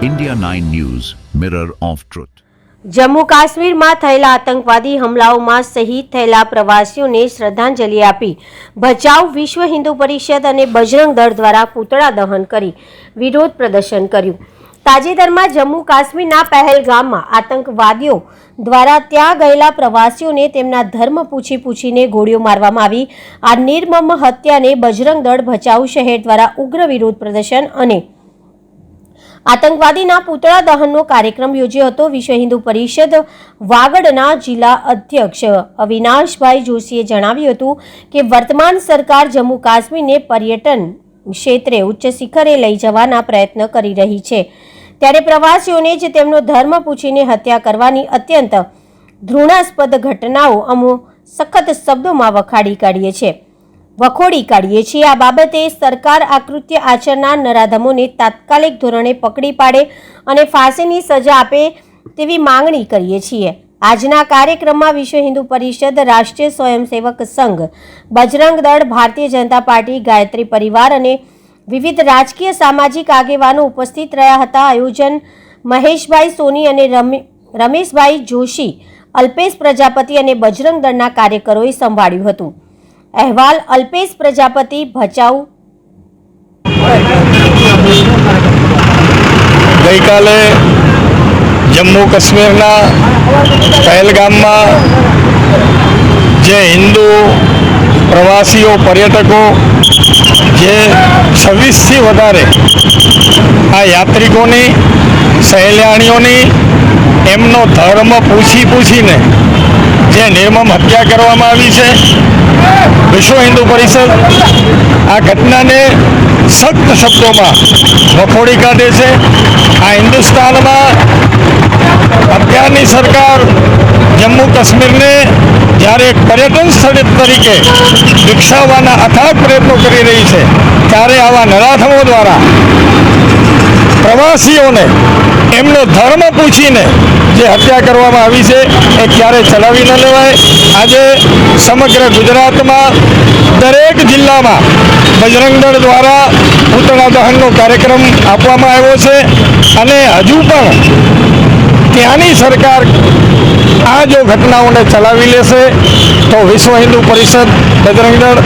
India 9 News, Mirror of Truth. Jammu કાશ્મીરમાં થયેલા આતંકવાદી હુમલાઓમાં શહીદ થયેલા પ્રવાસીઓને શ્રદ્ધાંજલિ આપી ભચાઉ વિશ્વ હિન્દુ પરિષદ અને બજરંગ દળ દ્વારા પૂતળા દહન કરી વિરોધ પ્રદર્શન કર્યું। તાજેતરમાં જમ્મુ કાશ્મીરના પહેલગામમાં આતંકવાદીઓ દ્વારા ત્યાં ગયેલા પ્રવાસીઓને તેમના ધર્મ પૂછીને ગોળીઓ મારવામાં આવી। આ નિર્મમ હત્યાને બજરંગ દળ ભચાઉ શહેર દ્વારા ઉગ્ર વિરોધ પ્રદર્શન અને આતંકવાદીના પૂતળા દહનનો કાર્યક્રમ યોજ્યો હતો। વિશ્વ હિન્દુ પરિષદ વાગડના જિલ્લા અધ્યક્ષ અવિનાશભાઈ જોશીએ જણાવ્યું હતું કે વર્તમાન સરકાર જમ્મુ કાશ્મીરને પર્યટન ક્ષેત્રે ઉચ્ચ શિખરે લઈ જવાના પ્રયત્ન કરી રહી છે, ત્યારે પ્રવાસીઓને જ તેમનો ધર્મ પૂછીને હત્યા કરવાની અત્યંત ઘૃણાસ્પદ ઘટનાઓ અમે સખત શબ્દોમાં વખોડી કાઢીએ છીએ। આ બાબતે સરકાર આ કૃત્ય આચરનાર નરાધમોને તાત્કાલિક ધોરણે પકડી પાડે અને ફાંસીની સજા આપે તેવી માંગણી કરીએ છીએ। આજના કાર્યક્રમમાં વિશ્વ હિન્દુ પરિષદ, રાષ્ટ્રીય સ્વયંસેવક સંઘ, બજરંગ દળ, ભારતીય જનતા પાર્ટી, ગાયત્રી પરિવાર અને વિવિધ રાજકીય સામાજિક આગેવાનો ઉપસ્થિત રહ્યા હતા। આયોજન મહેશભાઈ સોની અને રમેશભાઈ જોશી, અલ્પેશ પ્રજાપતિ અને બજરંગ દળના કાર્યકરોએ સંભાળ્યું હતું। અહેવાલ અલ્પેશ પ્રજાપતિ, ભચાઉ। ગઈકાલે જમ્મુ કાશ્મીરના પહેલગામમાં જે હિન્દુ પ્રવાસીઓ પર્યટકો જે 26થી વધારે આ યાત્રિકોની સહેલાણીઓની એમનો ધર્મ પૂછીને જે નિર્મમ હત્યા કરવામાં આવી છે, વિશ્વ હિન્દુ પરિષદ આ ઘટનાને સખ્ત શબ્દોમાં વખોડી કાઢે છે। આ હિન્દુસ્તાનમાં અત્યારની સરકાર જમ્મુ કાશ્મીરને જ્યારે એક પર્યટન સ્થળ તરીકે વિકસાવવાના અથાગ પ્રયત્નો કરી રહી છે, ત્યારે આવા નરાધમો દ્વારા પ્રવાસીઓને એમનો ધર્મ પૂછીને જે હત્યા કરવામાં આવી છે એ ક્યારેય ચલાવી ન લેવાય। આજે સમગ્ર ગુજરાતમાં દરેક જિલ્લામાં બજરંગ દળ દ્વારા પૂતળા દહનનો કાર્યક્રમ આપવામાં આવ્યો છે અને હજુ પણ ત્યાંની સરકાર આ જો ઘટનાઓને ચલાવી લેશે તો વિશ્વ હિન્દુ પરિષદ, બજરંગ દળ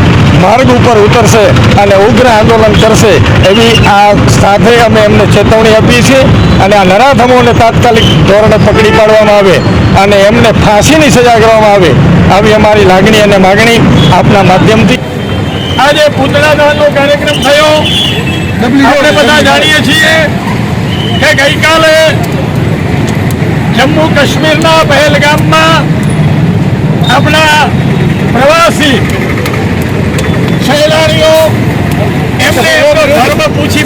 માર્ગ ઉપર ઉતરશે અને ઉગ્ર આંદોલન કરશે એવી આ સાથે અમે એમને ચેતવણી આપી છે અને આ નરાધમોને તાત્કાલિક ધોરણે પકડી પાડવામાં આવે અને એમને ફાંસીની સજા કરવામાં આવે આવી અમારી લાગણી અને માગણી આપના માધ્યમથી। આજે પૂતળા દહનનો કાર્યક્રમ થયો। આપણે બધા જાણીએ છીએ કે ગઈકાલે જમ્મુ કાશ્મીરના પહેલગામમાં આપણા પ્રવાસી સહેલાણીઓ એમને ધર્મ પૂછી